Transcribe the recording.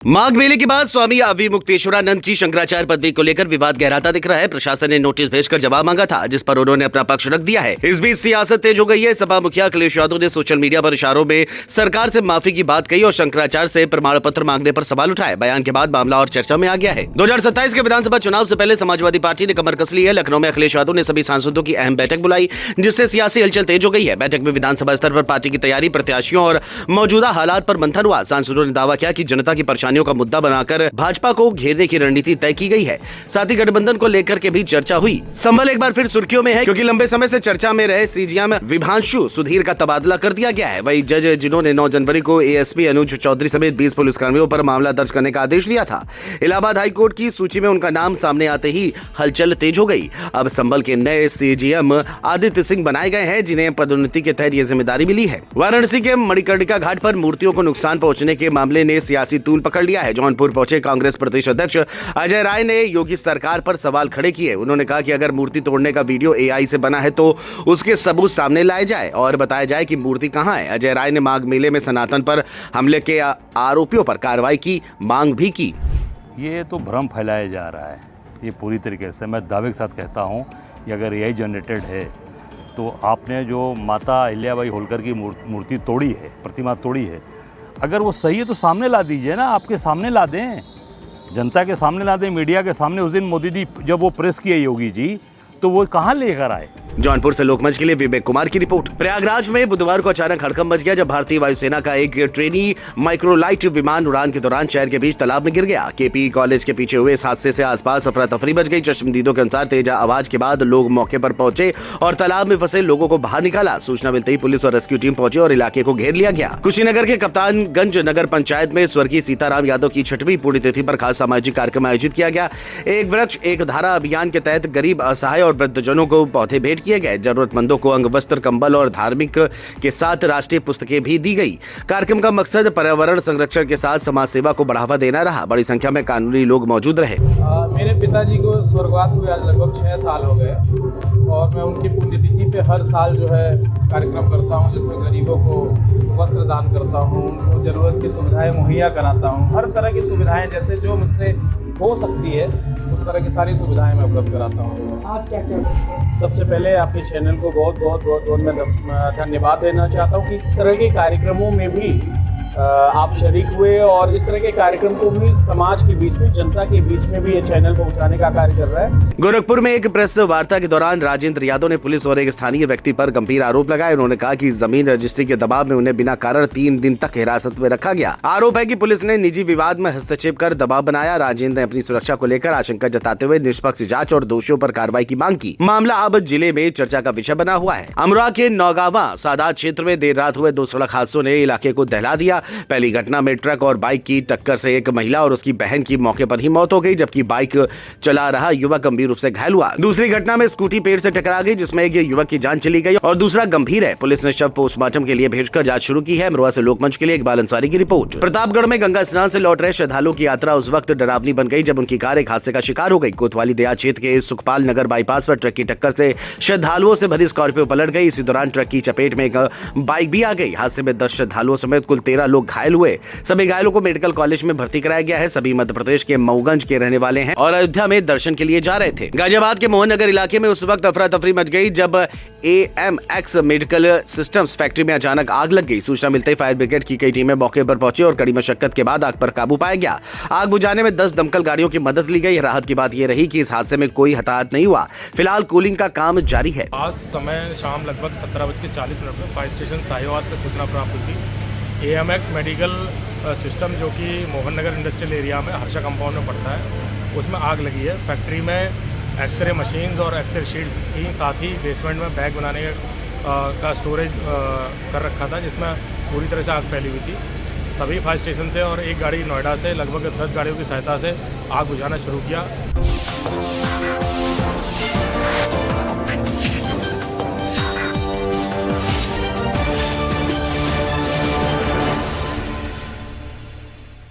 माघ मेले के बाद स्वामी अविमुक्तेश्वरानंद की शंकराचार्य पदवी को लेकर विवाद गहराता दिख रहा है। प्रशासन ने नोटिस भेजकर जवाब मांगा था, जिस पर उन्होंने अपना पक्ष रख दिया है। इस बीच सियासत तेज हो गई है। सपा मुखिया अखिलेश यादव ने सोशल मीडिया पर इशारों में सरकार से माफी की बात कही और शंकराचार्य से प्रमाण पत्र मांगने पर सवाल उठाए। बयान के बाद मामला और चर्चा में आ गया है। 2027 के विधानसभा चुनाव से पहले समाजवादी पार्टी ने कमर कस ली है। लखनऊ में अखिलेश यादव ने सभी सांसदों की अहम बैठक बुलाई, जिससे सियासी हलचल तेज हो गई है। बैठक में विधानसभा स्तर पर पार्टी की तैयारी, प्रत्याशियों और मौजूदा हालात पर मंथन हुआ। सांसदों ने दावा किया कि जनता की परेशानियों का मुद्दा बनाकर भाजपा को घेरने की रणनीति तय की गई है। साथ ही गठबंधन को लेकर के भी चर्चा हुई। संभल एक बार फिर सुर्खियों में है, क्योंकि लंबे समय से चर्चा में रहे सीजीएम विभांशु सुधीर का तबादला कर दिया गया है। वही जज जिन्होंने 9 जनवरी को एएसपी अनुज चौधरी समेत 20 पुलिसकर्मियों पर मामला दर्ज करने का आदेश दिया था। इलाहाबाद हाईकोर्ट की सूची में उनका नाम सामने आते ही हलचल तेज हो गई। अब संभल के नए सीजीएम आदित्य सिंह बनाए गए हैं, जिन्हें पदोन्नति के तहत यह जिम्मेदारी मिली है। वाराणसी के मणिकर्णिका घाट पर मूर्तियों को नुकसान पहुंचने के मामले ने सियासी तूल पकड़ लिया है। जौनपुर पहुंचे कांग्रेस प्रदेश अध्यक्ष अजय राय ने योगी सरकार पर सवाल खड़े किए। उन्होंने कहा कि अगर मूर्ति तोड़ने का वीडियो एआई से बना है तो उसके सबूत सामने लाए जाए और बताया जाए कि मूर्ति कहां है। अजय राय ने माघ मेले में सनातन पर हमले के आरोपियों पर कार्रवाई की मांग भी की। ये तो भ्रम फैलाया जा रहा है। ये पूरी तरीके से मैं दावे के साथ कहता हूं कि अगर एआई जनरेटेड है तो आपने जो माता अहिल्याबाई होलकर की मूर्ति तोड़ी है, प्रतिमा तोड़ी है, अगर वो सही है तो सामने ला दीजिए ना, आपके सामने ला दें, जनता के सामने ला दें, मीडिया के सामने। उस दिन मोदी जी जब वो प्रेस किए योगी जी, तो वो कहाँ लेकर आए। जौनपुर से लोकमंच के लिए विवेक कुमार की रिपोर्ट। प्रयागराज में बुधवार को अचानक हड़कंप मच गया जब भारतीय वायुसेना का एक ट्रेनी माइक्रोलाइट विमान उड़ान के दौरान शहर के बीच तालाब में गिर गया। केपी कॉलेज के पीछे हुए इस हादसे से आसपास अफरा तफरी मच गई। चश्मदीदों के अनुसार तेज आवाज के बाद लोग मौके पर पहुंचे और तालाब में फंसे लोगों को बाहर निकाला। सूचना मिलते ही पुलिस और रेस्क्यू टीम पहुंची और इलाके को घेर लिया गया। कुशीनगर के कप्तानगंज नगर पंचायत में स्वर्गीय सीताराम यादव की 6वीं पुण्यतिथि पर खास सामाजिक कार्यक्रम आयोजित किया गया। एक वृक्ष एक धारा अभियान के तहत गरीब, असहाय और वृद्धजनों को पौधे भेंट किए गए। जरूरतमंदों को अंग वस्त्र, कंबल और धार्मिक के साथ राष्ट्रीय पुस्तकें भी दी गई। कार्यक्रम का मकसद पर्यावरण संरक्षण के साथ समाज सेवा को बढ़ावा देना रहा। बड़ी संख्या में कानूनी लोग मौजूद रहे। मेरे पिताजी को स्वर्गवास हुए आज लगभग 6 साल हो गए और मैं उनकी पुण्यतिथि पे हर साल जो है कार्यक्रम करता हूं, जिसमें गरीबों को वस्त्र दान करता हूं, उनको जरूरत की सुविधाएं मुहैया कराता हूं। हर तरह की सुविधाएं जैसे जो मुझसे हो सकती है उस तरह की सारी सुविधाएं मैं उपलब्ध कराता हूँ। आज क्या क्या सबसे पहले आपके चैनल को बहुत मैं धन्यवाद देना चाहता हूँ कि इस तरह के कार्यक्रमों में भी आप शरीक हुए और इस तरह के कार्यक्रम को भी समाज के बीच में, जनता के बीच में भी ये चैनल पहुंचाने का कार्य कर रहा है। गोरखपुर में एक प्रेस वार्ता के दौरान राजेंद्र यादव ने पुलिस और एक स्थानीय व्यक्ति पर गंभीर आरोप लगाए। उन्होंने कहा कि जमीन रजिस्ट्री के दबाव में उन्हें बिना कारण 3 दिन तक हिरासत में रखा गया। आरोप है कि पुलिस ने निजी विवाद में हस्तक्षेप कर दबाव बनाया। राजेंद्र ने अपनी सुरक्षा को लेकर आशंका जताते हुए निष्पक्ष जांच और दोषियों पर कार्रवाई की मांग की। मामला अब जिले में चर्चा का विषय बना हुआ है। अमरोहा के नौगावा सादात क्षेत्र में देर रात हुए 2 सड़क हादसों ने इलाके को दहला दिया। पहली घटना में ट्रक और बाइक की टक्कर से एक महिला और उसकी बहन की मौके पर ही मौत हो गई, जबकि बाइक चला रहा युवक गंभीर रूप से घायल हुआ। दूसरी घटना में स्कूटी पेड़ से टकरा गई, जिसमें एक युवक की जान चली गई और दूसरा गंभीर है। पुलिस ने शव पोस्टमार्टम के लिए भेजकर जांच शुरू की है। अमरोहा से लोकमंच के लिए इकबाल अंसारी की रिपोर्ट। प्रतापगढ़ में गंगा स्नान से लौट रहे श्रद्धालुओं की यात्रा उस वक्त डरावनी बन गई जब उनकी कार एक हादसे का शिकार हो गई। कोतवाली देहात क्षेत्र के सुखपाल नगर बाईपास पर ट्रक की टक्कर से श्रद्धालुओं से भरी स्कॉर्पियो पलट गई। इसी दौरान ट्रक की चपेट में एक बाइक भी आ गई। हादसे में 10 श्रद्धालुओं समेत कुल 13 लोग घायल हुए। सभी घायलों को मेडिकल कॉलेज में भर्ती कराया गया है। सभी मध्य प्रदेश के मऊगंज के रहने वाले हैं और अयोध्या में दर्शन के लिए जा रहे थे। गाजियाबाद के मोहन नगर इलाके में उस वक्त अफरा तफरी मच गई जब AMX मेडिकल सिस्टम्स फैक्ट्री में अचानक आग लग गई। सूचना मिलते ही फायर ब्रिगेड की कई टीमें मौके पर पहुंची और कड़ी मशक्कत के बाद आग पर काबू पाया गया। आग बुझाने में 10 दमकल गाड़ियों की मदद ली गई। राहत की बात यह रही कि इस हादसे में कोई हताहत नहीं हुआ। फिलहाल कूलिंग का काम जारी है। आज समय शाम लगभग 17:40 में फायर स्टेशन साहिवाल पर सूचना प्राप्त हुई थी। AMX मेडिकल सिस्टम जो कि मोहन नगर इंडस्ट्रियल एरिया में हर्षा कंपाउंड में पड़ता है, उसमें आग लगी है। फैक्ट्री में एक्सरे मशीन्स और एक्सरे शीट्स थी, साथ ही बेसमेंट में बैग बनाने का स्टोरेज कर रखा था, जिसमें पूरी तरह से आग फैली हुई थी। सभी फायर स्टेशन से और एक गाड़ी नोएडा से लगभग 10 गाड़ियों की सहायता से आग बुझाना शुरू किया।